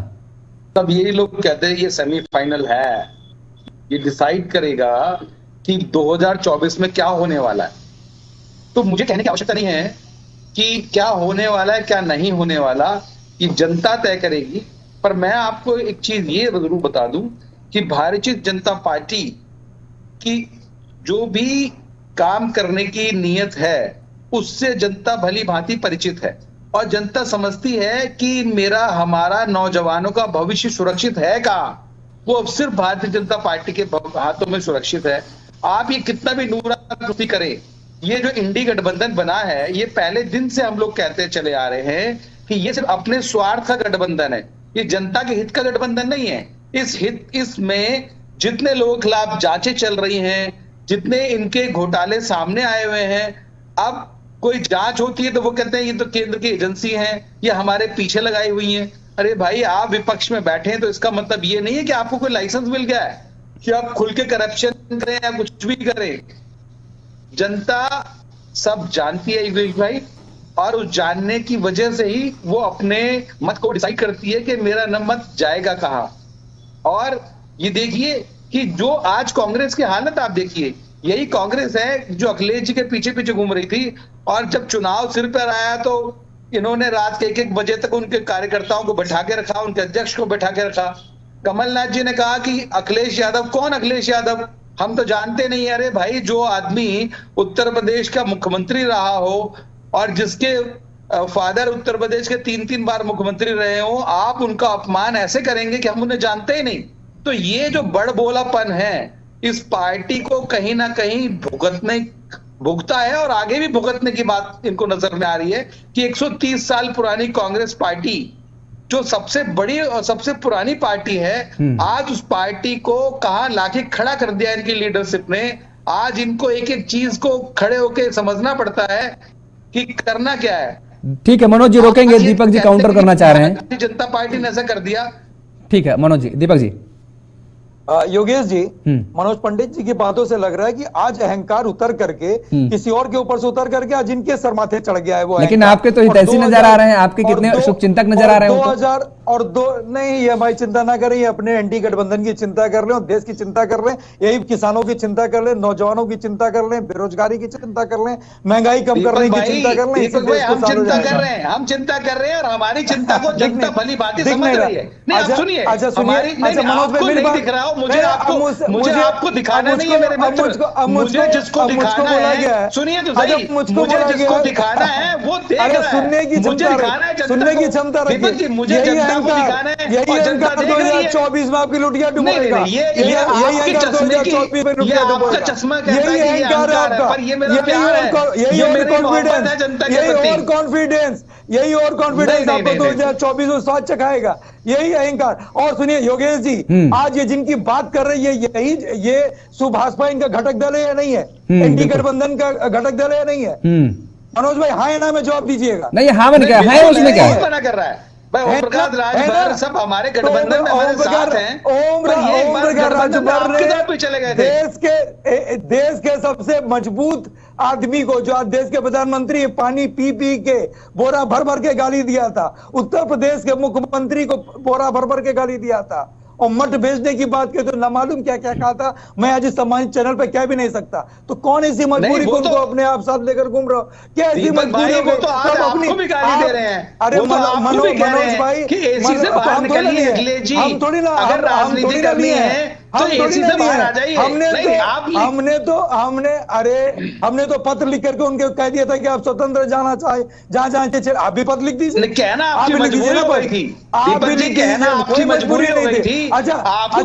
तब यही लोग कहते हैं ये सेमीफाइनल है, ये डिसाइड करेगा कि 2024 में क्या होने वाला है। तो मुझे कहने की आवश्यकता नहीं है कि क्या होने वाला है क्या नहीं होने वाला, ये जनता तय करेगी। पर मैं आपको एक चीज ये जरूर बता दूं कि भारतीय जनता पार्टी की जो भी काम करने की नीयत है उससे जनता भली भांति परिचित है, और जनता समझती है कि हमारा नौजवानों का भविष्य सुरक्षित है कहां, वो अब सिर्फ भारतीय जनता पार्टी के हाथों में सुरक्षित है। आप ये कितना भी नूरानुसी करें, ये जो इंडी गठबंधन बना है, ये पहले दिन से हम लोग कहते चले आ रहे हैं कि ये सिर्फ अपने स्वार्थ का गठबंधन है, ये जनता के हित का गठबंधन नहीं है। इसमें जितने लोगों के खिलाफ जांचें चल रही हैं, जितने इनके घोटाले सामने आए हुए हैं, अब कोई जांच होती है तो वो कहते हैं ये तो केंद्र की एजेंसी है, ये हमारे पीछे लगाई हुई है। अरे भाई, आप विपक्ष में बैठे हैं तो इसका मतलब ये नहीं है कि आपको कोई लाइसेंस मिल गया है कि आप खुल के करप्शन करें या कुछ भी करें। जनता सब जानती है योगेश भाई, और उस जानने की वजह से ही वो अपने मत को डिसाइड करती है कि मेरा न मत जाएगा कहां। और ये देखिए कि जो आज कांग्रेस की हालत आप देखिए, यही कांग्रेस है जो अखिलेश जी के पीछे पीछे घूम रही थी, और जब चुनाव सिर पर आया तो इन्होंने रात के 1-1 बजे तक उनके कार्यकर्ताओं को बैठा के रखा, उनके अध्यक्ष को बैठा के रखा। कमलनाथ जी ने कहा कि अखिलेश यादव, कौन अखिलेश यादव, हम तो जानते नहीं। अरे भाई, जो आदमी उत्तर प्रदेश का मुख्यमंत्री रहा हो और जिसके फादर उत्तर प्रदेश के 3-3 बार मुख्यमंत्री रहे हो, आप उनका अपमान ऐसे करेंगे कि हम उन्हें जानते ही नहीं। तो ये जो बड़बोलापन है, इस पार्टी को कहीं ना कहीं भुगतने भुगता है और आगे भी भुगतने की बात इनको नजर में आ रही है कि 130 साल पुरानी कांग्रेस पार्टी जो सबसे बड़ी और सबसे पुरानी पार्टी है, आज उस पार्टी को कहां लाके खड़ा कर दिया इनकी लीडरशिप ने। आज इनको एक एक चीज को खड़े होके समझना पड़ता है कि करना क्या है। ठीक है मनोज जी, रोकेंगे। दीपक जी काउंटर करना चाह रहे हैं। भारतीय जनता पार्टी ने ऐसा कर दिया। ठीक है मनोज जी, दीपक जी। योगेश जी, मनोज पंडित जी की बातों से लग रहा है कि आज अहंकार उतर करके किसी और के ऊपर से उतर करके आज इनके सर माथे चढ़ गया है वो। लेकिन आपके तो हितैषी नजर आ रहे हैं, आपके कितने शुभचिंतक नजर आ रहे हैं। 2000 और दो नहीं, ये हमारी चिंता ना करें, ये अपने एनडी गठबंधन की चिंता कर रहे हैं, देश की चिंता कर रहे हैं, यही किसानों की चिंता कर रहे हैं, नौजवानों की चिंता कर रहे हैं, बेरोजगारी की चिंता कर रहे हैं, महंगाई कम करने की चिंता कर रहे हैं। हम चिंता कर रहे हैं, हम चिंता कर रहे हैं और हमारी चिंता को जनता भली भांति समझ रही है। नहीं, आप सुनिए, अच्छा सुनिए, आपको नहीं दिख रहा हो, मुझे आपको दिखाना नहीं है मेरे मित्र, मुझे जिसको दिखाना है, सुनिए तो सही, मुझे जिसको दिखाना है वो देख रहा है, सुनने की मुझे दिखाना है, सुनने की क्षमता रखिए, मुझे जनता को दिखाना है और जनता देख रही है। 2024 में आपकी लुटिया डूबेगा। ये आपके चश्मे की, ये आपका चश्मा कहता है कि ये अहंकार है, पर ये मेरा प्यार है, ये मेरी मोहब्बत है जनता के प्रति। यही और कॉन्फिडेंस आपको 2024 में स्वाद चखाएगा, यही अहंकार। और सुनिए योगेश जी, आज ये जिनकी बात कर रही है, यही ये सुभाषपा इनका घटक दल है या नहीं है, एनडी गठबंधन का घटक दल है या नहीं है? मनोज भाई हाँ या ना में जवाब दीजिएगा। नहीं, हाँ मैंने क्या है, उसमें क्या है? मना कर रहा है भाई। ओम प्रकाश राजभर सब हमारे गठबंधन में हमारे साथ हैं। ओम प्रकाश राजभर ने चले गए थे। देश के सबसे मजबूत आदमी को, जो आज देश के प्रधानमंत्री, पानी पी पी के बोरा भर भर के गाली दिया था, उत्तर प्रदेश के मुख्यमंत्री को बोरा भर भर के गाली दिया था, और मठ भेजने की बात की तो ना मालूम क्या क्या कहा था। मैं आज इस सम्मानित चैनल पे कह भी नहीं सकता। तो कौन ऐसी मजबूरी को उनको अपने आप साथ लेकर घूम रहे हो? क्या ऐसी मजबूरी वो तो आज आपको भी गाली दे रहे हैं। अरे मनोज भाई कि एसी से बाहर निकलिए अखिलेश जी, हम थोड़ी ना, अगर राजनीति करनी है तो एसी से बाहर आ जाइए। हमने तो पत्र लिख करके उनको कह दिया था कि आप स्वतंत्र जाना चाहे, जहां जहां आप भी पत्र लिख दीजिए। कहना आपकी मजबूरी हो गई थी, आप भी कहना आपकी मजबूरी हो गई थी। अच्छा, आपकी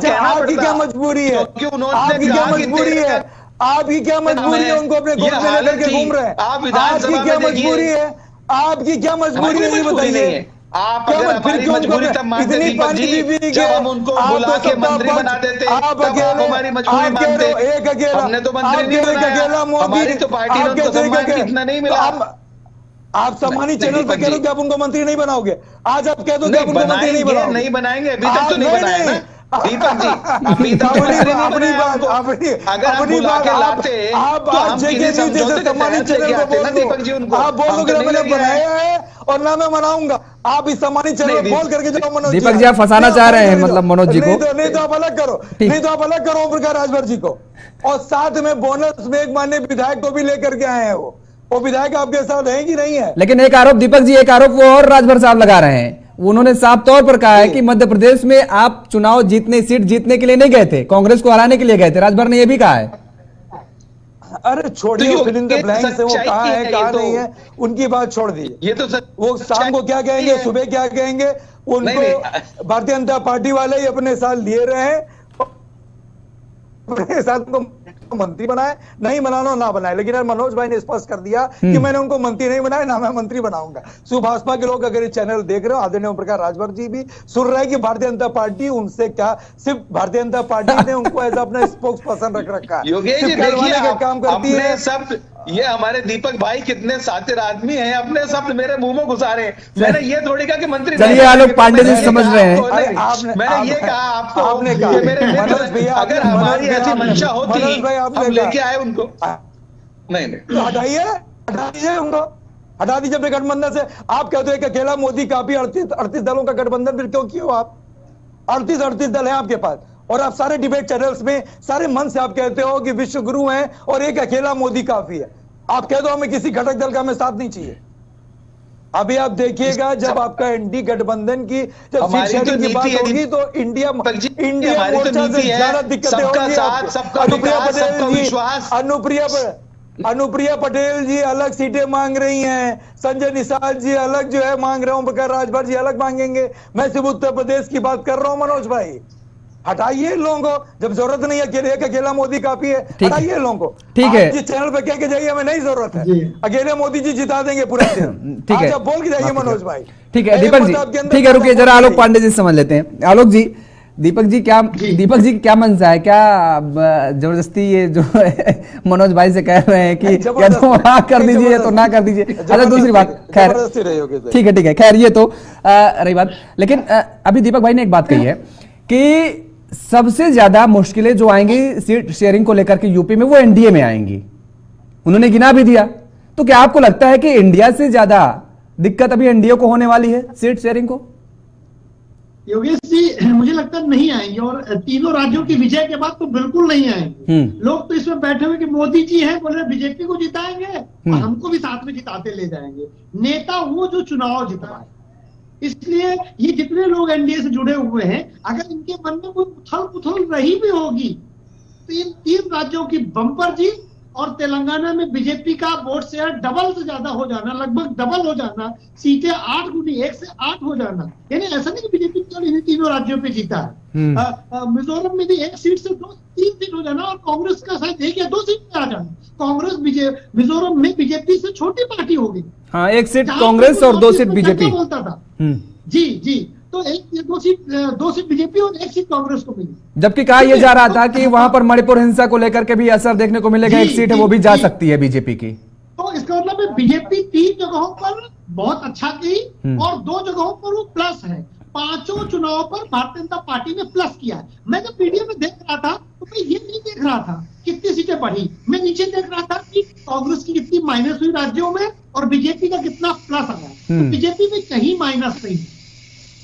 क्या मजबूरी है? आपकी क्या मजबूरी है? आपकी क्या मजबूरी है? उनको अपने गोद में लेकर के घूम रहे हैं। आपकी क्या मजबूरी है? आपकी क्या मजबूरी है बताइए। आप अगर हमारी मजबूरी तब मानते दीपक जी, जब हम उनको बुला के मंत्री बना देते, तब आप हमारी मजबूरी मानते। हमने तो मंत्री नहीं बनाया, हमारी तो पार्टी ने उनको सम्मान कितना नहीं मिला। आप सम्मानित चैनल पे कह रहे हो कि आप उनको मंत्री नहीं बनाओगे। आज आप कह दो कि आप उनको मंत्री नहीं बनाओगे। नहीं बनाएंगे, अभी तक तो नहीं बनाया ना दीपक जी, अभी तक तो मंत्री नहीं बनाया। अगर हम बुला के लाते तो हम किसी समझौते के तहत लेके आते ना दीपक जी उनको। आप बोलोगे ना मैंने बनाया है और ना मैं मनाऊंगा। आप इस सम्मानित चैनल बोल करके जाओ मनोज। दीपक जी आप फंसाना चाह रहे हैं मतलब मनोज जी को। नहीं तो आप अलग करो, नहीं तो आप अलग करो ओम प्रकाश राजभर जी को, और साथ में बोनस में एक माननीय विधायक को भी लेकर के आए हैं। वो विधायक आपके साथ है कि नहीं है? लेकिन एक आरोप दीपक जी, एक आरोप वो और राजभर साहब लगा रहे हैं। उन्होंने साफ तौर पर कहा है कि मध्य प्रदेश में आप चुनाव जीतने, सीट जीतने के लिए नहीं गए थे, कांग्रेस को हराने के लिए गए थे। राजभर ने यह भी कहा है। अरे छोड़िए फिल इन द ब्लैंक्स से, वो कहाँ है कहाँ नहीं है उनकी बात छोड़ दी। ये तो वो शाम को क्या कहेंगे, सुबह क्या कहेंगे, उनको भारतीय जनता पार्टी वाले ही अपने साथ लिए रहे हैं, अपने साथ को मंत्री बनाए, नहीं बनाना ना बनाए। लेकिन यार मनोज भाई ने स्पष्ट कर दिया कि मैंने उनको मंत्री नहीं बनाया, ना मैं मंत्री बनाऊंगा। सुभाषपा के लोग अगर ये चैनल देख रहे हो, आदरणीय ओम प्रकाश राजभर जी भी सुन रहे हैं कि भारतीय जनता पार्टी उनसे क्या, सिर्फ भारतीय जनता पार्टी ने उनको ऐसा अपना स्पोक्स पर्सन रख रखा है। योगेश जी देखिए, काम करती है सब। ये हमारे दीपक भाई कितने सातिर आदमी हैं, अपने शब्द मेरे मुंह में घुसा रहे। मैंने ये थोड़ी कहा कि मंत्री, चलिए आलोक पांडे जी समझ रहे हैं। मैंने ये कहा आपको, आपने कहा अगर हमारी ऐसी मंशा होती हम लेके आए उनको। नहीं तो हटाइए, हटा दीजिए उनको, हटा दीजिए अपने गठबंधन से। आप कहते हो कि अकेला मोदी काफी, 38 दलों का गठबंधन फिर क्यों किया आप? 38 दल है आपके पास, और आप सारे डिबेट चैनल्स में सारे मन से आप कहते हो कि विश्व गुरु हैं और एक अकेला मोदी काफी है। आप कह दो हमें किसी घटक दल का हमें साथ नहीं चाहिए। अभी आप देखिएगा जब आपका एनडी गठबंधन की जब सीट शेयरिंग की बात होगी तो इंडिया मोर्चा से ज्यादा दिक्कतें होंगी। अनुप्रिया पटेल जी अलग सीटें मांग रही हैं, संजय निषाद जी अलग जो है मांग रहे हैं, ओम प्रकाश राजभर जी अलग मांगेंगे। मैं सिर्फ उत्तर प्रदेश की बात कर रहा हूं मनोज भाई, हटाइए लोगों को, जब जरूरत नहीं है, अकेला मोदी काफी है, हटाइए लोगों को। ठीक है, जिस चैनल पे कह के जाइए हमें नहीं जरूरत है, अकेले मोदी जी जिता देंगे पूरा दिन। ठीक है, बोल के जाइए मनोज भाई। ठीक है दीपक जी, ठीक है रुकिए जरा, आलोक पांडे जी समझ लेते हैं। आलोक जी, दीपक जी क्या मनसा है, क्या जबरदस्ती ये जो मनोज भाई से कह रहे हैं कि या तो हाँ कर दीजिए या तो ना कर दीजिए। अच्छा दूसरी बात, खैर ठीक है, खैर ये तो रही बात। लेकिन अभी दीपक भाई ने एक बात कही है कि सबसे ज्यादा मुश्किलें जो आएंगी सीट शेयरिंग को लेकर के यूपी में, वो एनडीए में आएंगी। उन्होंने गिना भी दिया। तो क्या आपको लगता है कि इंडिया से ज्यादा दिक्कत अभी एनडीए को होने वाली है सीट शेयरिंग को? योगेश जी, मुझे लगता है नहीं आएंगे, और तीनों राज्यों की विजय के बाद तो बिल्कुल नहीं आएंगे। लोग तो इसमें बैठे हुए कि मोदी जी हैं, बोल रहे बीजेपी को जिताएंगे और हमको भी साथ में जिताते ले जाएंगे। नेता वो जो चुनाव जितवाए, इसलिए ये जितने लोग एनडीए से जुड़े हुए हैं, अगर इनके मन में कोई उथल पुथल रही भी होगी तो इन तीन राज्यों की बम्पर जीत और तेलंगाना में बीजेपी का वोट शेयर डबल से ज्यादा हो जाना, लगभग डबल हो जाना, सीटें 8 गुनी 1 से 8 हो जाना। यानी ऐसा नहीं कि बीजेपी केवल इन तीनों राज्यों पे जीता है, मिजोरम में भी 1 सीट से 2-3 सीट हो जाना, और कांग्रेस का शायद 1 या 2 सीट पे आ जाना। कांग्रेस मिजोरम में बीजेपी से छोटी पार्टी होगी। हाँ, 1 सीट कांग्रेस और 2 सीट बीजेपी बोलता था। जी, तो 2 सीट बीजेपी और 1 सीट कांग्रेस को मिली। जबकि कहा यह जा रहा था कि वहां पर मणिपुर हिंसा को लेकर के भी असर देखने को मिलेगा, 1 सीट है वो भी जा सकती है बीजेपी की। तो इसका मतलब है बीजेपी 3 जगहों पर बहुत अच्छा की और 2 जगहों पर वो प्लस है। 5 चुनाव पर भारतीय जनता पार्टी ने प्लस किया है। मैं जब वीडियो में देख रहा था तो मैं ये नहीं देख रहा था कितनी सीटें बढ़ी, मैं नीचे देख रहा था कि कांग्रेस की कितनी माइनस हुई राज्यों में और बीजेपी का कितना प्लस आया। तो बीजेपी में कहीं माइनस नहीं।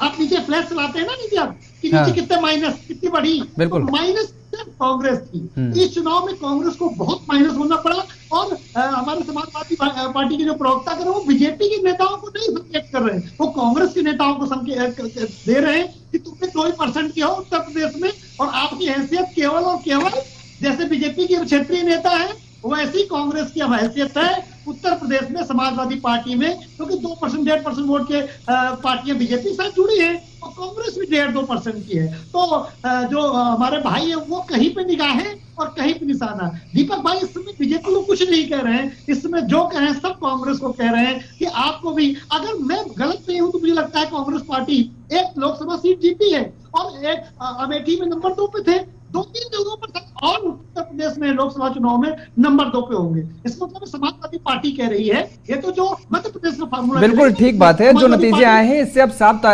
आप नीचे फ्लैश चलाते हैं ना नीचे, आप कि नीचे कितने माइनस, कितनी बढ़ी, तो माइनस सिर्फ कांग्रेस थी। इस चुनाव में कांग्रेस को बहुत माइनस होना पड़ा, और हमारे समाजवादी पार्टी के जो प्रवक्ता कर रहे हैं वो बीजेपी के नेताओं को नहीं संकेत कर रहे हैं, वो कांग्रेस के नेताओं को संकेत दे रहे हैं कि तुमने 2% किया हो उत्तर प्रदेश में, और आपकी हैसियत केवल और केवल जैसे बीजेपी के क्षेत्रीय नेता है वैसी कांग्रेस की अब हैसियत है उत्तर प्रदेश में समाजवादी पार्टी में, क्योंकि 2% 1.5% वोट के पार्टियां बीजेपी के साथ जुड़ी है और कांग्रेस भी 1.5-2% की है। तो जो हमारे भाई है वो कहीं पे निगाहें और कहीं पे निशाना। दीपक भाई इस समय बीजेपी को कुछ नहीं कह रहे हैं, इस समय जो कह रहे हैं सब कांग्रेस को कह रहे हैं कि आपको भी, अगर मैं गलत नहीं हूं तो मुझे लगता है कांग्रेस पार्टी 1 लोकसभा सीट जीती है और 1 अमेठी में नंबर 2 पे थे, 2-3 जगहों पर और उत्तर प्रदेश में लोकसभा चुनाव में नंबर 2 पे होंगे। इस मतलब समाजवादी पार्टी कह रही है, ये तो जो मध्य प्रदेश में फार्मूला, बिल्कुल ठीक बात है। जो नतीजे आए हैं इससे अब साफ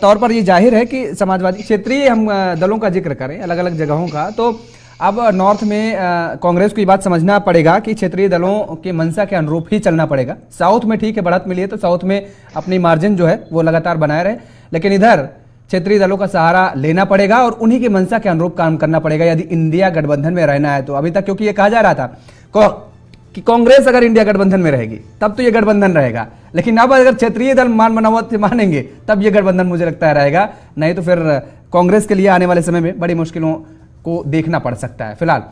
तौर पर ये जाहिर है कि समाजवादी क्षेत्रीय हम दलों का जिक्र करें अलग अलग जगहों का, तो अब नॉर्थ में कांग्रेस को ये बात समझना पड़ेगा कि क्षेत्रीय दलों के मंशा के अनुरूप ही चलना पड़ेगा। साउथ में ठीक है बढ़त मिली है तो साउथ में अपनी मार्जिन जो है वो लगातार बनाए रहे, लेकिन इधर क्षेत्रीय दलों का सहारा लेना पड़ेगा और उन्हीं के मंशा के अनुरूप काम करना पड़ेगा यदि इंडिया गठबंधन में रहना है तो। अभी तक क्योंकि ये कहा जा रहा था कि कांग्रेस अगर इंडिया गठबंधन में रहेगी तब तो ये गठबंधन रहेगा, लेकिन अब अगर क्षेत्रीय दल मान बनावट से मानेंगे तब ये गठबंधन मुझे लगता है रहेगा, नहीं तो फिर कांग्रेस के लिए आने वाले समय में बड़ी मुश्किलों को देखना पड़ सकता है। फिलहाल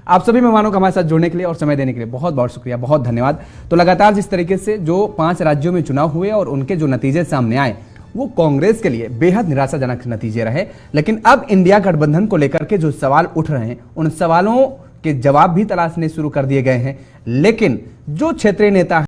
आप सभी मेहमानों का हमारे साथ जुड़ने के लिए और समय देने के लिए बहुत बहुत शुक्रिया, बहुत धन्यवाद। तो लगातार जिस तरीके से जो 5 राज्यों में चुनाव हुए और उनके जो नतीजे सामने आए वो कांग्रेस के लिए बेहद निराशाजनक नतीजे रहे, लेकिन अब इंडिया गठबंधन को लेकर के जो सवाल उठ रहे हैं उन सवालों के जवाब भी तलाशने शुरू कर दिए गए हैं। लेकिन जो क्षेत्रीय नेता